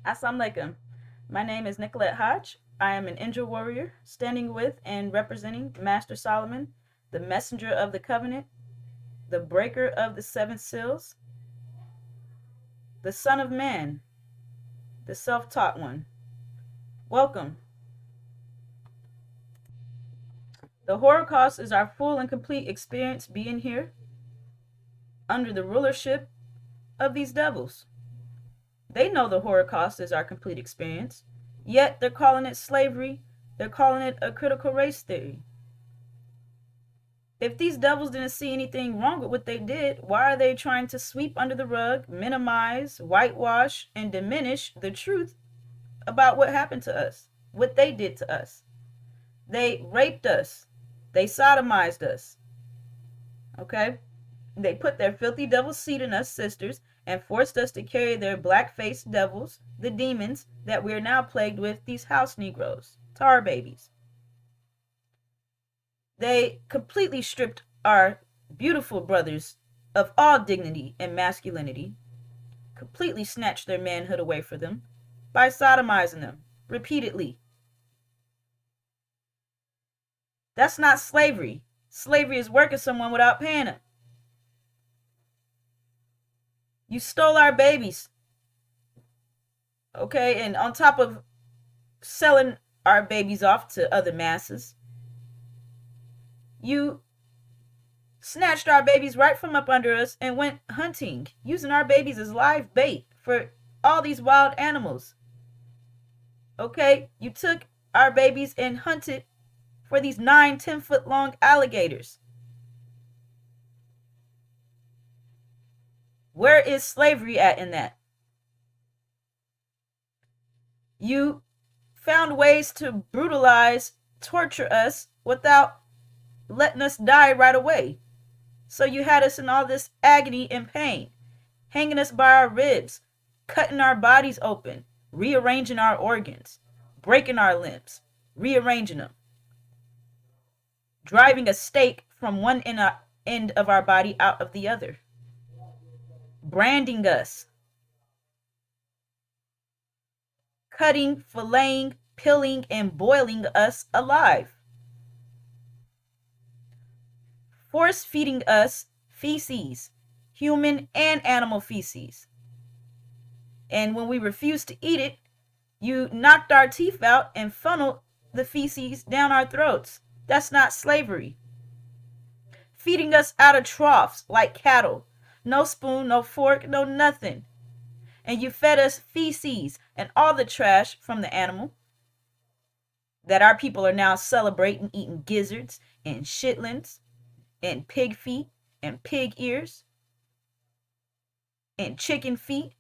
Assalamu alaikum. My name is Nicolette Hodge. I am an Indra warrior, standing with and representing Master Solomon, the messenger of the covenant, the breaker of the seven seals, the son of man, the self-taught one. Welcome. The Holocaust is our full and complete experience being here under the rulership of these devils. They know the Holocaust is our complete experience, yet they're calling it slavery. They're calling it a critical race theory. If these devils didn't see anything wrong with what they did, why are they trying to sweep under the rug, minimize, whitewash, and diminish the truth about what happened to us, what they did to us? They raped us. They sodomized us. Okay? They put their filthy devil seed in us sisters and forced us to carry their black-faced devils, the demons that we are now plagued with, these house Negroes, tar babies. They completely stripped our beautiful brothers of all dignity and masculinity, completely snatched their manhood away from them by sodomizing them repeatedly. That's not slavery. Slavery is working someone without paying them. You stole our babies. Okay, and on top of selling our babies off to other masses, you snatched our babies right from up under us and went hunting, using our babies as live bait for all these wild animals. Okay, you took our babies and hunted for these 9-10 foot long alligators. Where is slavery at in that? You found ways to brutalize, torture us without letting us die right away. So you had us in all this agony and pain, hanging us by our ribs, cutting our bodies open, rearranging our organs, breaking our limbs, rearranging them, driving a stake from one end of our body out of the other, branding us, cutting, filleting, peeling, and boiling us alive, force feeding us feces, human and animal feces. And when we refused to eat it, you knocked our teeth out and funneled the feces down our throats. That's not slavery. Feeding us out of troughs like cattle. No spoon, no fork, no nothing. And you fed us feces and all the trash from the animal that our people are now celebrating, eating gizzards and chitlins and pig feet and pig ears and chicken feet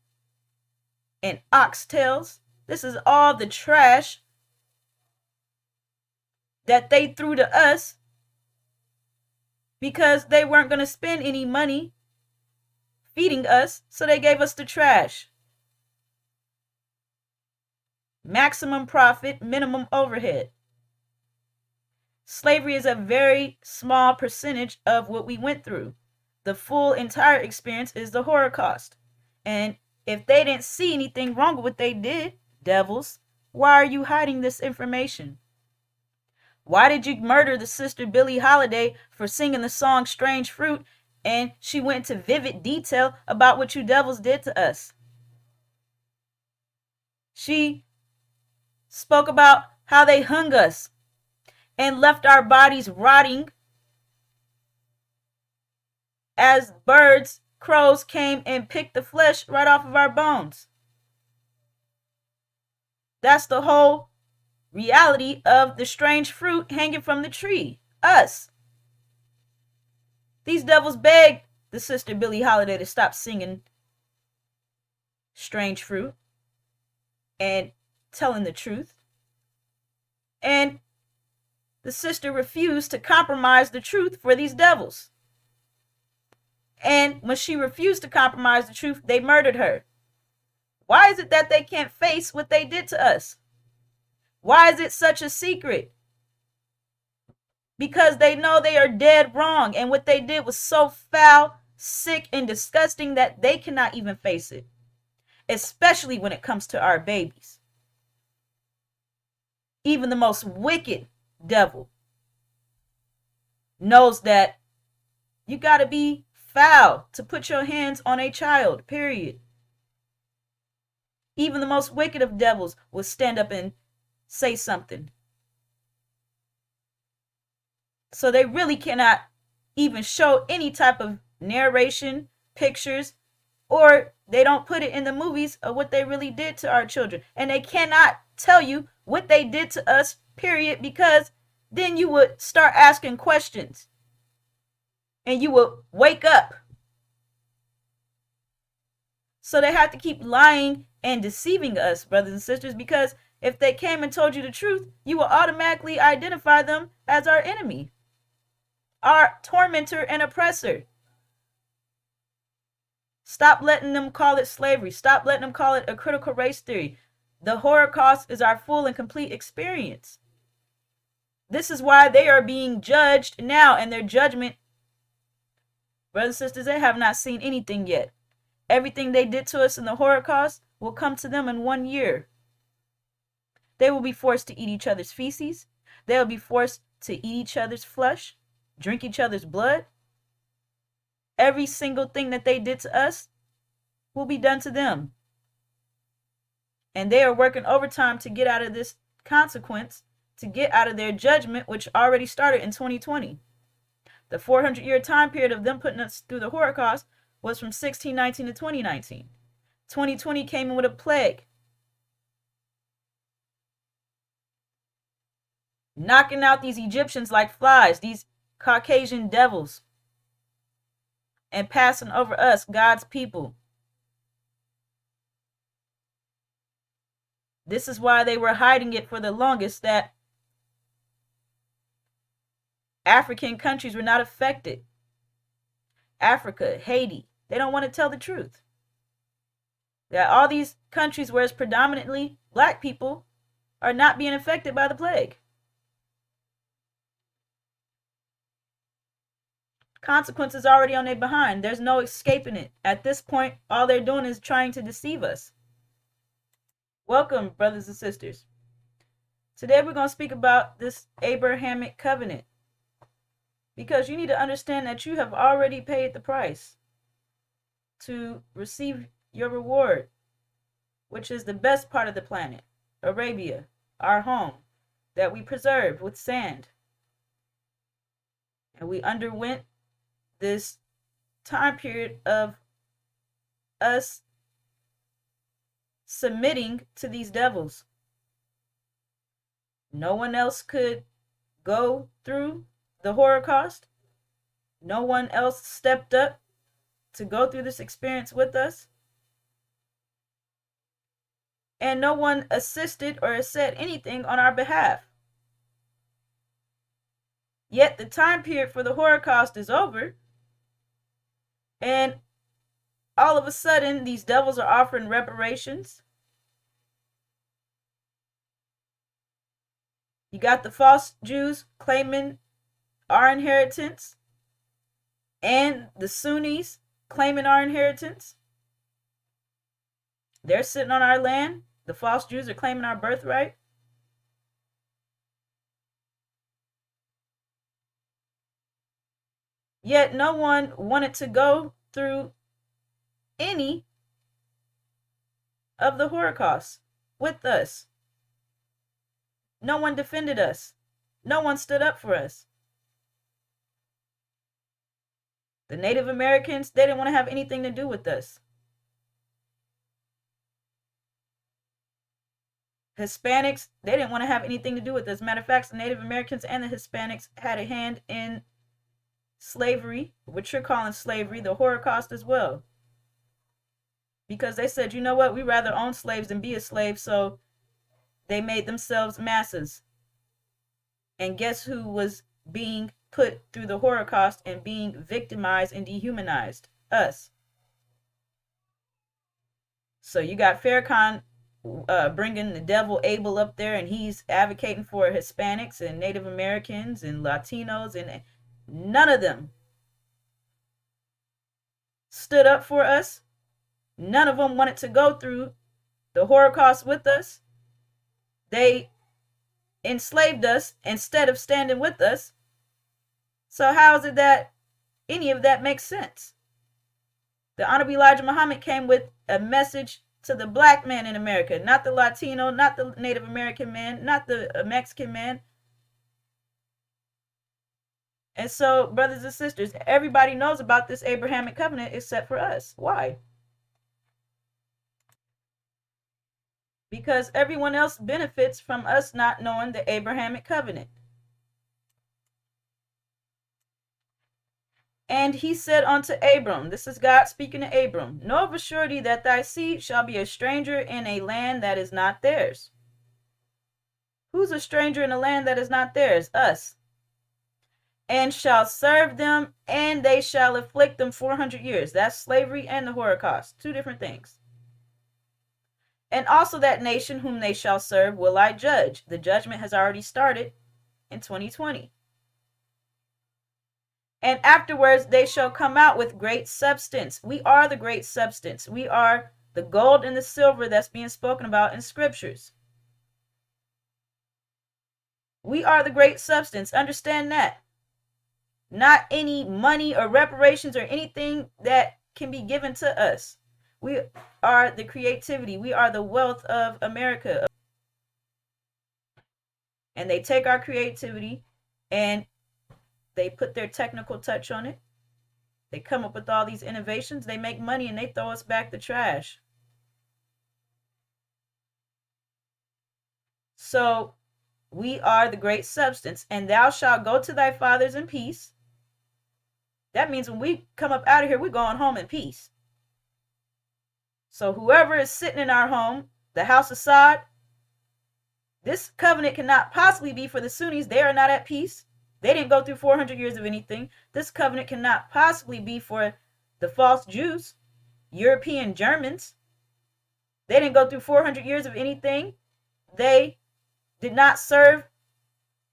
and oxtails. This is all the trash that they threw to us because they weren't going to spend any money feeding us, so they gave us the trash. Maximum profit, minimum overhead. Slavery is a very small percentage of what we went through. The full entire experience is the Holocaust. And if they didn't see anything wrong with what they did, devils, why are you hiding this information? Why did you murder the sister Billie Holiday for singing the song Strange Fruit, and she went into vivid detail about what you devils did to us? She spoke about how they hung us and left our bodies rotting as birds, crows came and picked the flesh right off of our bones. That's the whole reality of the strange fruit hanging from the tree. Us. These devils begged the sister Billie Holiday to stop singing Strange Fruit and telling the truth. And the sister refused to compromise the truth for these devils. And when she refused to compromise the truth, they murdered her. Why is it that they can't face what they did to us? Why is it such a secret? Because they know they are dead wrong, and what they did was so foul, sick, and disgusting that they cannot even face it. especially when it comes to our babies. Even the most wicked devil knows that you got to be foul to put your hands on a child, period. Even the most wicked of devils will stand up and say something. So they really cannot even show any type of narration, pictures, or they don't put it in the movies of what they really did to our children. And they cannot tell you what they did to us, period, because then you would start asking questions and you would wake up. So they have to keep lying and deceiving us, brothers and sisters, because if they came and told you the truth, you will automatically identify them as our enemy, our tormentor and oppressor. Stop letting them call it slavery. Stop letting them call it a critical race theory. The Holocaust is our full and complete experience. This is why they are being judged now, and their judgment, brothers and sisters, they have not seen anything yet. Everything they did to us in the Holocaust will come to them in 1 year. They will be forced to eat each other's feces. They will be forced to eat each other's flesh, drink each other's blood. Every single thing that they did to us will be done to them. And they are working overtime to get out of this consequence, to get out of their judgment, which already started in 2020. The 400-year time period of them putting us through the Holocaust was from 1619 to 2019. 2020 came in with a plague, knocking out these Egyptians like flies, these Caucasian devils, and passing over us, God's people. This is why they were hiding it for the longest, that African countries were not affected. Africa, Haiti, they don't want to tell the truth. That all these countries where it's predominantly black people are not being affected by the plague. Consequences already on their behind. There's no escaping it. At this point, all they're doing is trying to deceive us. Welcome, brothers and sisters. Today we're going to speak about this Abrahamic covenant, because you need to understand that you have already paid the price to receive your reward, which is the best part of the planet, Arabia, our home, that we preserved with sand. And we underwent this time period of us submitting to these devils. No one else could go through the Holocaust. No one else stepped up to go through this experience with us. And no one assisted or said anything on our behalf. Yet the time period for the Holocaust is over, and all of a sudden these devils are offering reparations. You got the false Jews claiming our inheritance, and the Sunnis claiming our inheritance. They're sitting on our land. The false Jews are claiming our birthright. Yet no one wanted to go through any of the Holocaust with us. No one defended us. No one stood up for us. The Native Americans, they didn't want to have anything to do with us. Hispanics, they didn't want to have anything to do with us. Matter of fact, the Native Americans and the Hispanics had a hand in slavery, what you're calling slavery, the Holocaust as well. Because they said, you know what, we rather own slaves than be a slave, so they made themselves masses. And guess who was being put through the Holocaust and being victimized and dehumanized? Us. So you got Farrakhan bringing the devil Abel up there, and he's advocating for Hispanics and Native Americans and Latinos, and none of them stood up for us. None of them wanted to go through the Holocaust with us. They enslaved us instead of standing with us. So how is it that any of that makes sense? The Honorable Elijah Muhammad came with a message to the black man in America, not the Latino, not the Native American man, not the Mexican man. And so, brothers and sisters, everybody knows about this Abrahamic covenant except for us. Why? Because everyone else benefits from us not knowing the Abrahamic covenant. And he said unto Abram, this is God speaking to Abram, know of a surety that thy seed shall be a stranger in a land that is not theirs. Who's a stranger in a land that is not theirs? Us. And shall serve them, and they shall afflict them 400 years. That's slavery and the Holocaust. Two different things. And also that nation whom they shall serve will I judge. The judgment has already started in 2020. And afterwards they shall come out with great substance. We are the great substance. We are the gold and the silver that's being spoken about in scriptures. We are the great substance. Understand that. Not any money or reparations or anything that can be given to us. We are the creativity. We are the wealth of America. And they take our creativity and they put their technical touch on it. They come up with all these innovations. They make money and they throw us back the trash. So we are the great substance. And thou shalt go to thy fathers in peace. That means when we come up out of here, we're going home in peace. So whoever is sitting in our home, the house of Saud, this covenant cannot possibly be for the Sunnis. They are not at peace. They didn't go through 400 years of anything. This covenant cannot possibly be for the false Jews, European Germans. They didn't go through 400 years of anything. They did not serve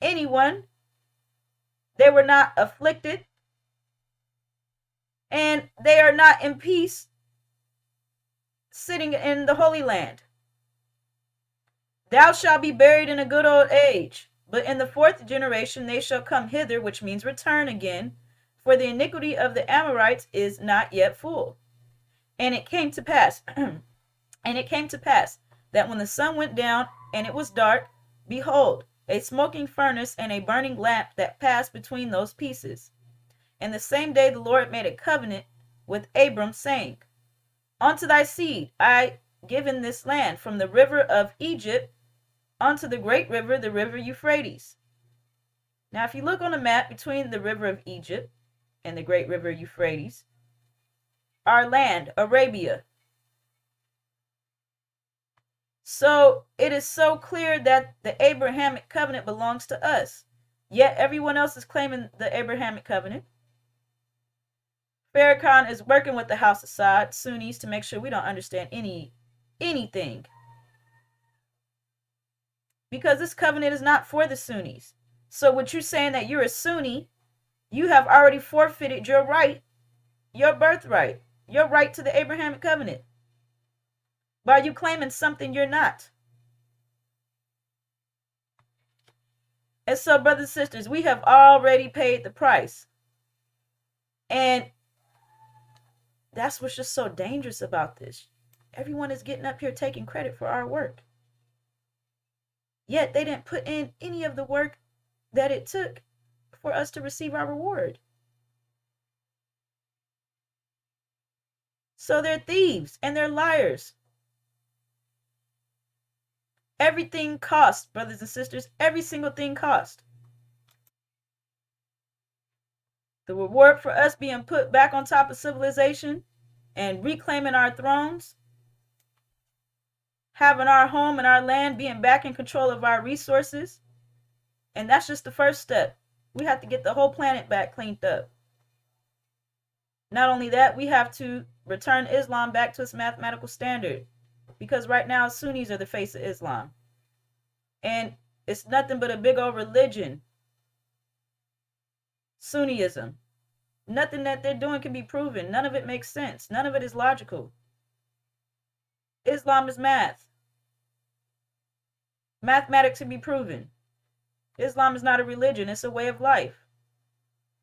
anyone. They were not afflicted. And they are not in peace sitting in the Holy Land. Thou shalt be buried in a good old age. But in the fourth generation they shall come hither, which means return again, for the iniquity of the Amorites is not yet full. And it came to pass, that when the sun went down and it was dark, behold, a smoking furnace and a burning lamp that passed between those pieces. And the same day the Lord made a covenant with Abram, saying, unto thy seed I given this land, from the river of Egypt unto the great river, the river Euphrates. Now, if you look on a map between the river of Egypt and the great river Euphrates, our land, Arabia. So it is so clear that the Abrahamic covenant belongs to us. Yet everyone else is claiming the Abrahamic covenant. Farrakhan is working with the House of Saud, Sunnis, to make sure we don't understand anything. Because this covenant is not for the Sunnis. So what you're saying that you're a Sunni, you have already forfeited your right, your birthright, your right to the Abrahamic covenant, by you claiming something you're not. And so, brothers and sisters, we have already paid the price. And that's what's just so dangerous about this. Everyone is getting up here taking credit for our work. Yet they didn't put in any of the work that it took for us to receive our reward. So they're thieves and they're liars. Everything costs, brothers and sisters. Every single thing costs. The reward for us being put back on top of civilization and reclaiming our thrones, having our home and our land, being back in control of our resources. And that's just the first step. We have to get the whole planet back cleaned up. Not only that, we have to return Islam back to its mathematical standard. Because right now, Sunnis are the face of Islam. And it's nothing but a big old religion. Sunniism. Nothing that they're doing can be proven. None of it makes sense. None of it is logical. Islam is math. Mathematics can be proven. Islam is not a religion, it's a way of life.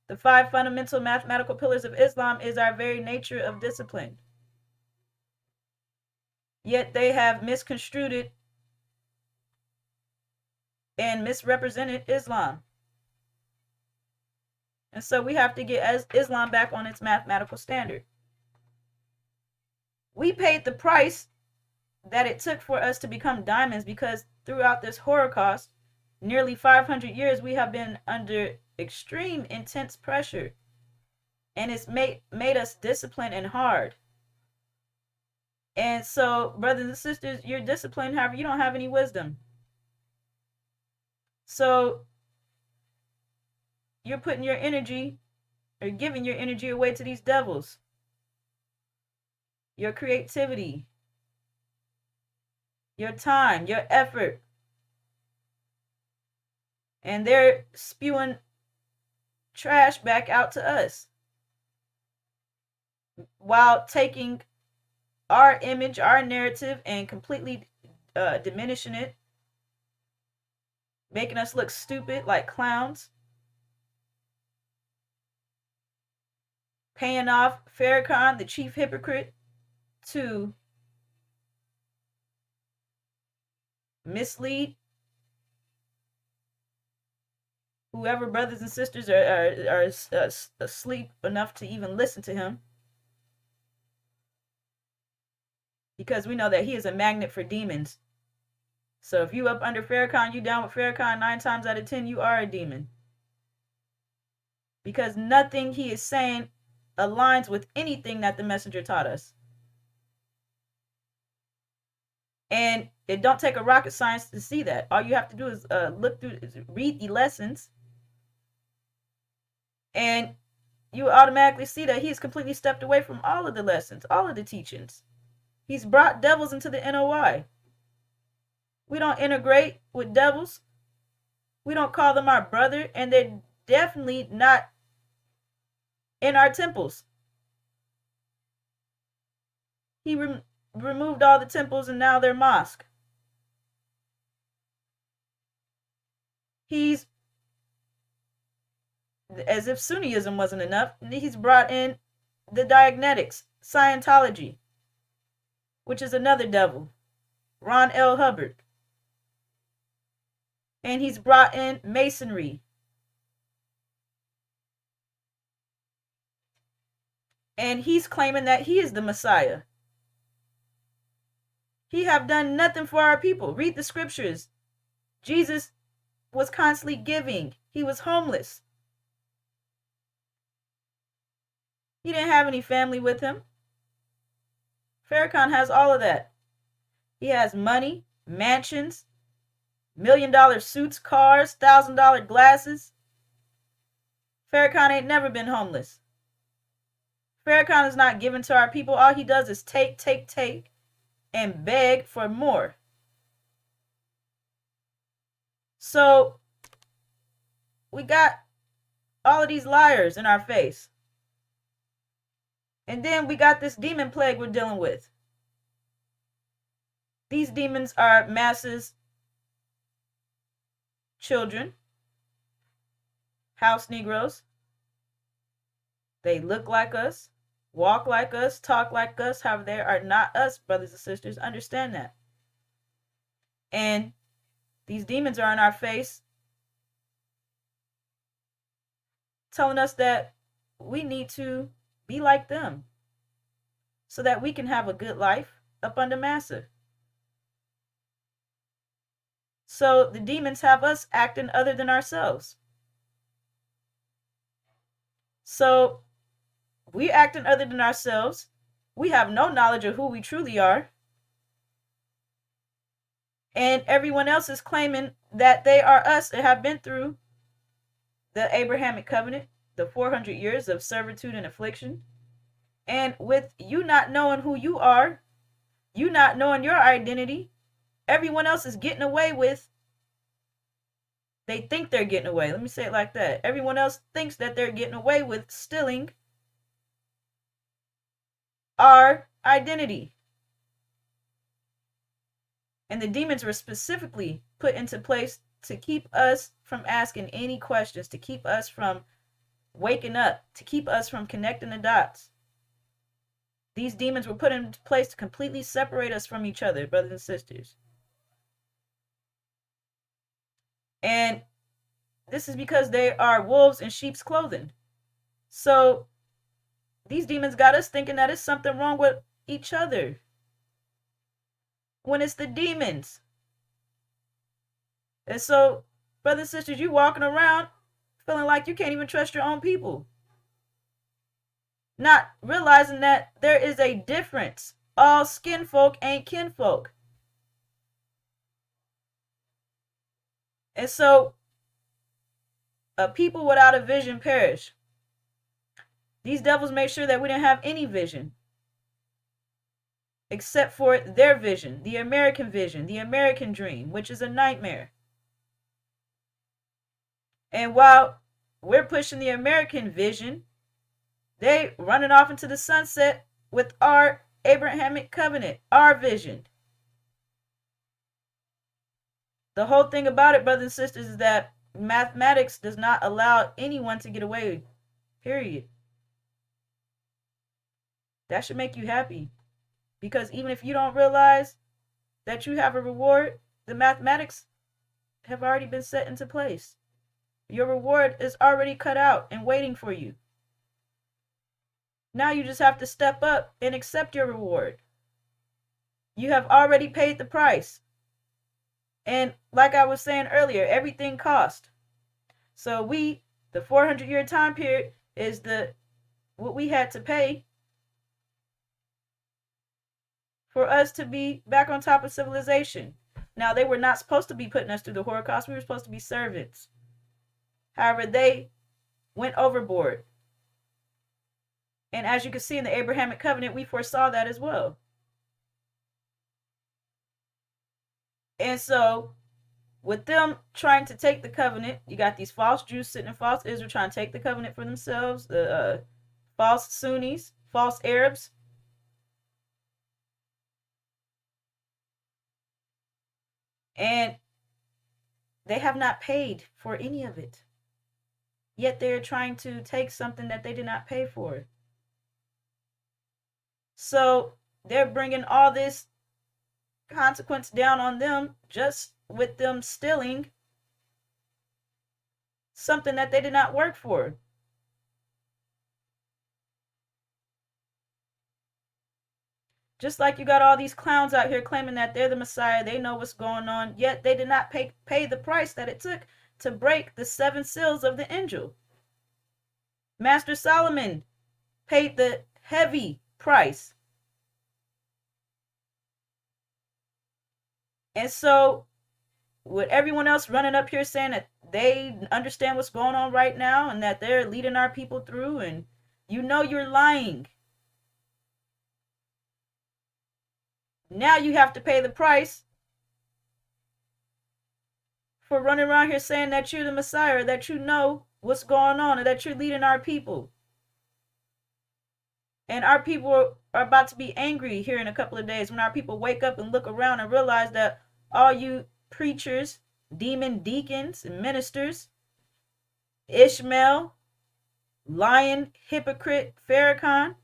The 5 fundamental mathematical pillars of Islam is our very nature of discipline. Yet they have misconstrued it and misrepresented Islam. And so we have to get Islam back on its mathematical standard. We paid the price that it took for us to become diamonds because throughout this Holocaust, nearly 500 years, we have been under extreme intense pressure. And it's made us disciplined and hard. And so, brothers and sisters, you're disciplined, however, you don't have any wisdom. So you're putting your energy or giving your energy away to these devils. Your creativity, your time, your effort. And they're spewing trash back out to us while taking our image, our narrative, and completely diminishing it, making us look stupid like clowns, paying off Farrakhan, the chief hypocrite, to mislead whoever brothers and sisters are asleep enough to even listen to him, because we know that he is a magnet for demons. So if you up under Farrakhan, you down with Farrakhan, 9 times out of 10 you are a demon, because nothing he is saying aligns with anything that the messenger taught us. And it don't take a rocket science to see that. All you have to do is read the lessons, and you automatically see that he's completely stepped away from all of the lessons, all of the teachings. He's brought devils into the NOI. We don't integrate with devils. We don't call them our brother, and they're definitely not in our temples. He removed all the temples, and now they're mosque. He's, as if Sunniism wasn't enough, he's brought in the Dianetics, Scientology, which is another devil, Ron L. Hubbard. And he's brought in Masonry. And he's claiming that he is the Messiah. He have done nothing for our people. Read the scriptures. Jesus was constantly giving. He was homeless. He didn't have any family with him. Farrakhan has all of that. He has money, mansions, $1 million suits, cars, $1,000 glasses. Farrakhan ain't never been homeless. Farrakhan is not given to our people. All he does is take, and beg for more. So we got all of these liars in our face. And then we got this demon plague we're dealing with. These demons are masses, children, house Negroes. They look like us, walk like us, talk like us. However, they are not us, brothers and sisters. Understand that. And these demons are in our face, telling us that we need to be like them so that we can have a good life up under Massa. So the demons have us acting other than ourselves. So we acting other than ourselves. We have no knowledge of who we truly are. And everyone else is claiming that they are us and have been through the Abrahamic covenant, the 400 years of servitude and affliction. And with you not knowing who you are, you not knowing your identity, everyone else is getting away with, they think they're getting away. Let me say it like that. Everyone else thinks that they're getting away with stealing our identity. And the demons were specifically put into place to keep us from asking any questions, to keep us from waking up, to keep us from connecting the dots. These demons were put into place to completely separate us from each other, brothers and sisters. And this is because they are wolves in sheep's clothing. So these demons got us thinking that it's something wrong with each other, when it's the demons. And so, brothers and sisters, you walking around feeling like you can't even trust your own people, not realizing that there is a difference. All skin folk ain't kinfolk. And so, a people without a vision perish. These devils made sure that we didn't have any vision except for their vision, the American vision, the American dream, which is a nightmare. And while we're pushing the American vision, they running off into the sunset with our Abrahamic covenant, our vision. The whole thing about it, brothers and sisters, is that mathematics does not allow anyone to get away, period. That should make you happy, because even if you don't realize that you have a reward, the mathematics have already been set into place. Your reward is already cut out and waiting for you. Now you just have to step up and accept your reward. You have already paid the price. And like I was saying earlier, everything cost. So the 400-year time period is what we had to pay for us to be back on top of civilization. Now, they were not supposed to be putting us through the Holocaust. We were supposed to be servants. However, they went overboard. And as you can see in the Abrahamic covenant, we foresaw that as well. And so, with them trying to take the covenant, you got these false Jews sitting in false Israel trying to take the covenant for themselves, the false Sunnis, false Arabs. And they have not paid for any of it. Yet they're trying to take something that they did not pay for. So they're bringing all this consequence down on them just with them stealing something that they did not work for. Just like you got all these clowns out here claiming that they're the Messiah, they know what's going on, yet they did not pay the price that it took to break the 7 seals of the angel. Master Solomon paid the heavy price. And so, with everyone else running up here saying that they understand what's going on right now and that they're leading our people through, and you know you're lying. Now you have to pay the price for running around here saying that you're the Messiah, or that you know what's going on, or that you're leading our people. And our people are about to be angry here in a couple of days when our people wake up and look around and realize that all you preachers, demon deacons, and ministers, Ishmael, lion, hypocrite, Farrakhan,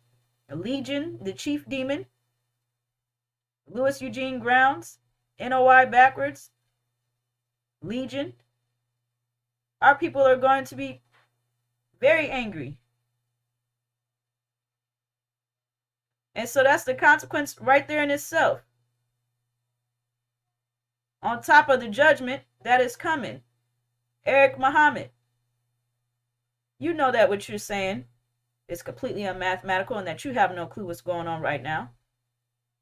Legion, the chief demon, Louis Eugene Grounds, NOI backwards, Legion. Our people are going to be very angry. And so that's the consequence right there in itself. On top of the judgment that is coming. Eric Muhammad, you know that what you're saying is completely unmathematical and that you have no clue what's going on right now.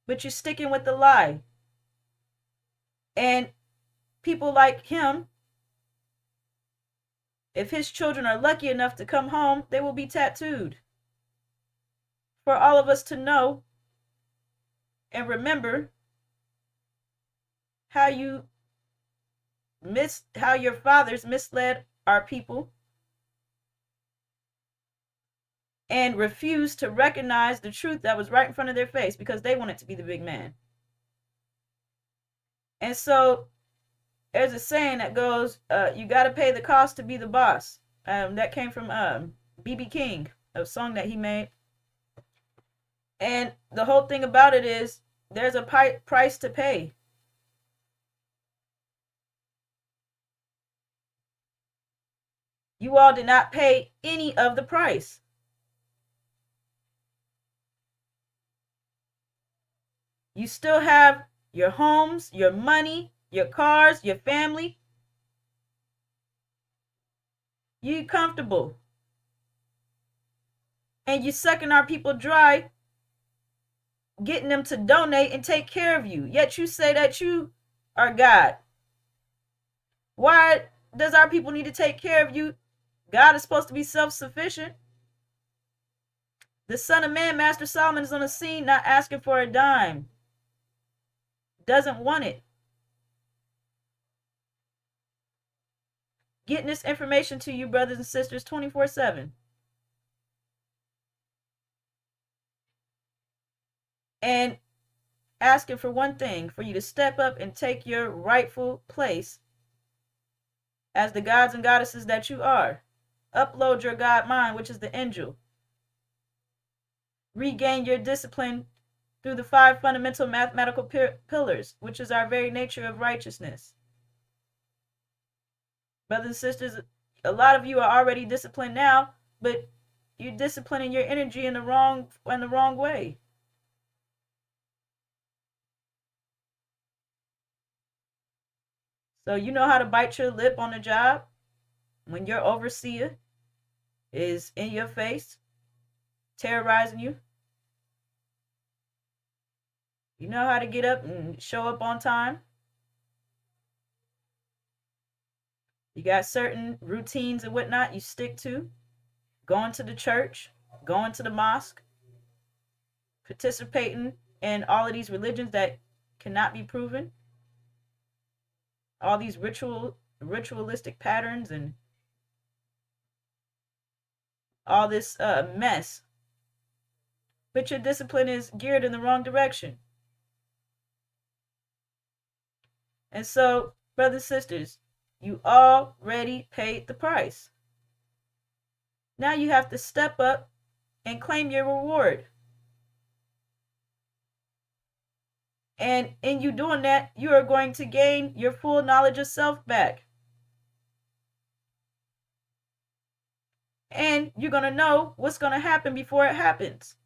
But you're sticking with the lie. And people like him, if his children are lucky enough to come home, they will be tattooed. For all of us to know and remember how your fathers misled our people and refused to recognize the truth that was right in front of their face because they wanted to be the big man. And so there's a saying that goes, you got to pay the cost to be the boss. That came from B.B. King, a song that he made. And the whole thing about it is there's a price to pay. You all did not pay any of the price. You still have your homes, your money, your cars, your family. You comfortable. And you sucking our people dry, getting them to donate and take care of you. Yet you say that you are God. Why does our people need to take care of you? God is supposed to be self-sufficient. The Son of Man, Master Solomon, is on the scene not asking for a dime. Doesn't want it. Getting this information to you, brothers and sisters, 24/7. And asking for one thing, for you to step up and take your rightful place as the gods and goddesses that you are. Upload your God mind, which is the angel. Regain your discipline through the 5 fundamental mathematical pillars, which is our very nature of righteousness. Brothers and sisters, a lot of you are already disciplined now, but you're disciplining your energy in the wrong way. So you know how to bite your lip on the job when your overseer is in your face, terrorizing you. You know how to get up and show up on time. You got certain routines and whatnot you stick to. Going to the church, going to the mosque, participating in all of these religions that cannot be proven. All these ritualistic patterns and all this mess. But your discipline is geared in the wrong direction. And so, brothers and sisters, you already paid the price. Now you have to step up and claim your reward. And in you doing that, you are going to gain your full knowledge of self back. And you're going to know what's going to happen before it happens.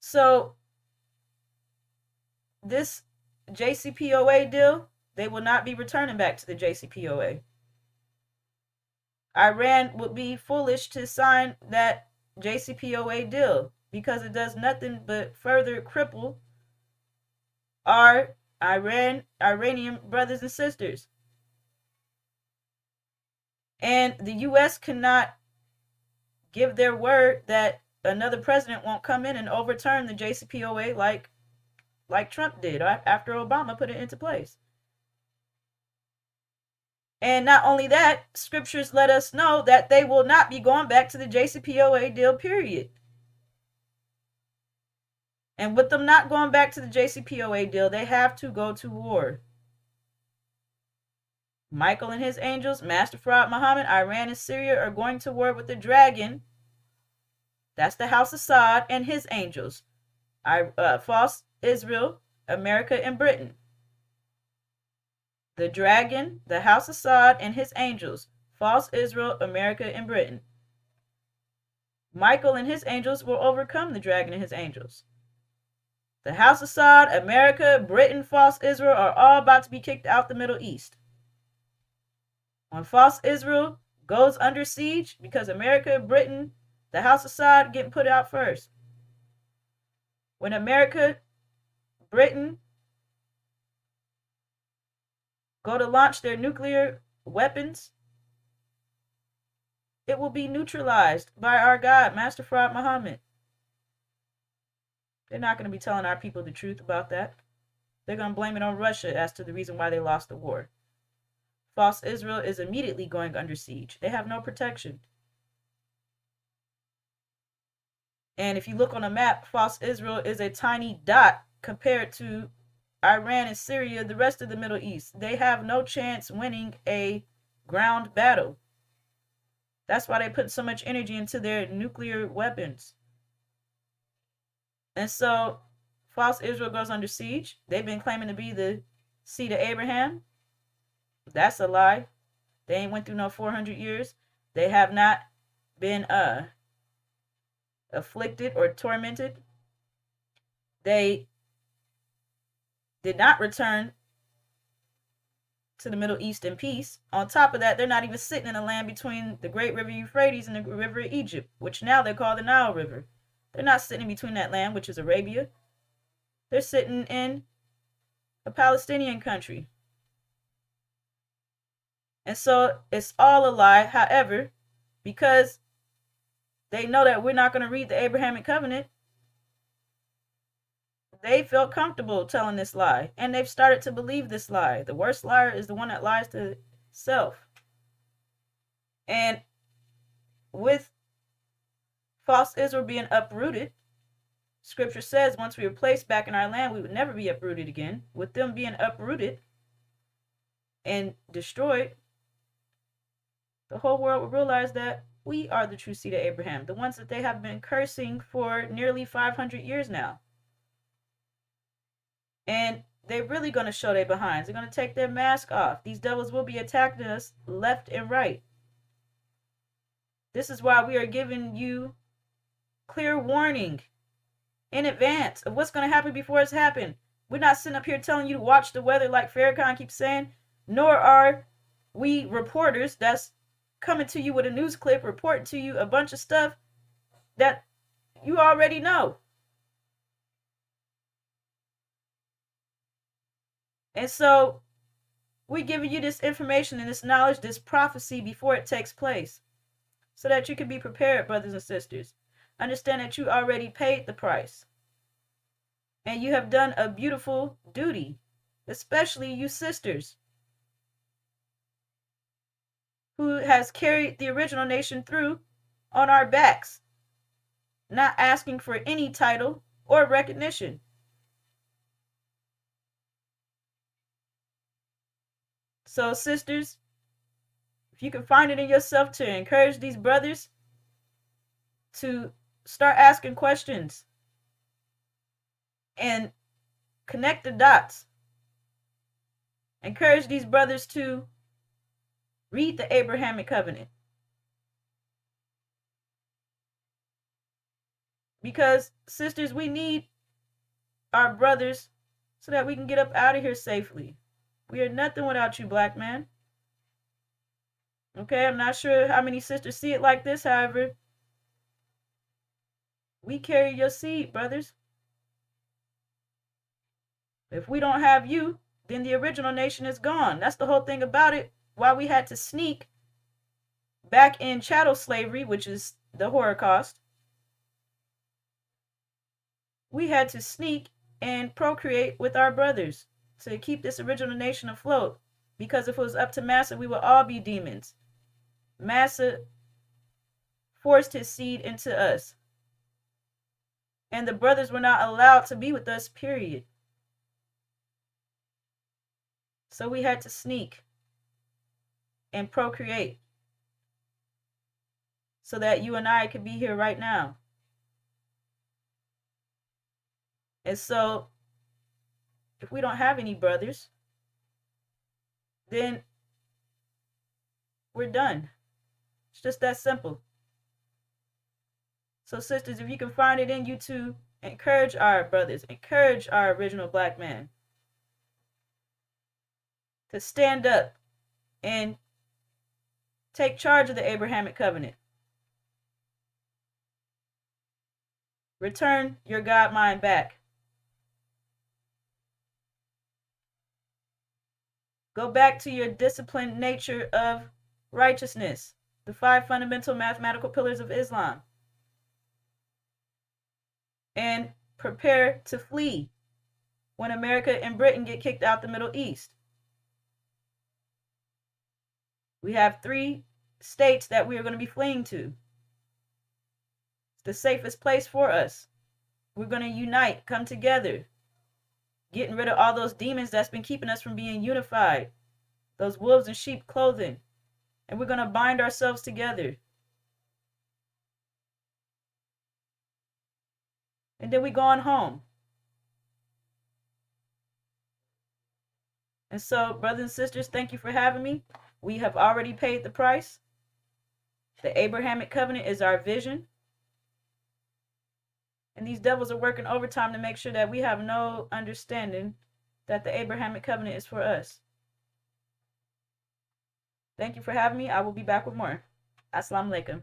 So this JCPOA deal, they will not be returning back to the JCPOA. Iran would be foolish to sign that JCPOA deal because it does nothing but further cripple our Iranian brothers and sisters. And the U.S. cannot give their word that another president won't come in and overturn the JCPOA like Trump did after Obama put it into place. And not only that, scriptures let us know that they will not be going back to the JCPOA deal, period. And with them not going back to the JCPOA deal, they have to go to war. Michael and his angels, Master Farad Muhammad, Iran and Syria are going to war with the dragon. That's the House Assad and his angels. False Israel, America, and Britain. The dragon, the House Assad, and his angels. False Israel, America, and Britain. Michael and his angels will overcome the dragon and his angels. The House Assad, America, Britain, false Israel are all about to be kicked out the Middle East. When false Israel goes under siege, because America, Britain, the House Assad getting put out first. When America, Britain go to launch their nuclear weapons, it will be neutralized by our God, Master Farad Muhammad. They're not going to be telling our people the truth about that. They're going to blame it on Russia as to the reason why they lost the war. False Israel is immediately going under siege. They have no protection. And if you look on a map, false Israel is a tiny dot compared to Iran and Syria, the rest of the Middle East. They have no chance winning a ground battle. That's why they put so much energy into their nuclear weapons. And so false Israel goes under siege. They've been claiming to be the seed of Abraham. That's a lie. They ain't went through no 400 years. They have not been afflicted or tormented. They did not return to the Middle East in peace. On top of that, they're not even sitting in the land between the great river Euphrates and the river of Egypt, which now they call the Nile River. They're not sitting between that land, which is Arabia. They're sitting in a Palestinian country. And so it's all a lie. However, because they know that we're not going to read the Abrahamic covenant, they felt comfortable telling this lie. And they've started to believe this lie. The worst liar is the one that lies to self. And with false Israel being uprooted, Scripture says once we were placed back in our land, we would never be uprooted again. With them being uprooted and destroyed, the whole world will realize that we are the true seed of Abraham, the ones that they have been cursing for nearly 500 years now. And they're really going to show their behinds. They're going to take their mask off. These devils will be attacking us left and right. This is why we are giving you clear warning in advance of what's going to happen before it's happened. We're not sitting up here telling you to watch the weather like Farrakhan keeps saying, nor are we reporters that's coming to you with a news clip, reporting to you a bunch of stuff that you already know. And so we're giving you this information and this knowledge, this prophecy before it takes place, so that you can be prepared, brothers and sisters. Understand that you already paid the price. And you have done a beautiful duty, especially you sisters, who has carried the original nation through on our backs, not asking for any title or recognition. So, sisters, if you can find it in yourself to encourage these brothers to start asking questions and connect the dots, encourage these brothers to read the Abrahamic covenant. Because, sisters, we need our brothers so that we can get up out of here safely. We are nothing without you, black man. Okay, I'm not sure how many sisters see it like this. However, we carry your seed, brothers. If we don't have you, then the original nation is gone. That's the whole thing about it. Why we had to sneak back in chattel slavery, which is the Holocaust. We had to sneak and procreate with our brothers to keep this original nation afloat. Because if it was up to Massa, we would all be demons. Massa forced his seed into us. And the brothers were not allowed to be with us, period. So we had to sneak and procreate so that you and I could be here right now. And so, if we don't have any brothers, then we're done. It's just that simple. So, sisters, if you can find it in you to encourage our brothers, encourage our original black man to stand up and take charge of the Abrahamic covenant. Return your God mind back. Go back to your disciplined nature of righteousness, the 5 fundamental mathematical pillars of Islam, and prepare to flee when America and Britain get kicked out the Middle East. We have 3 states that we are going to be fleeing to. It's the safest place for us. We're going to unite, come together, Getting rid of all those demons that's been keeping us from being unified. Those wolves in sheep clothing. And we're going to bind ourselves together. And then we go on home. And so, brothers and sisters, thank you for having me. We have already paid the price. The Abrahamic covenant is our vision. And these devils are working overtime to make sure that we have no understanding that the Abrahamic covenant is for us. Thank you for having me. I will be back with more. Assalamu alaikum.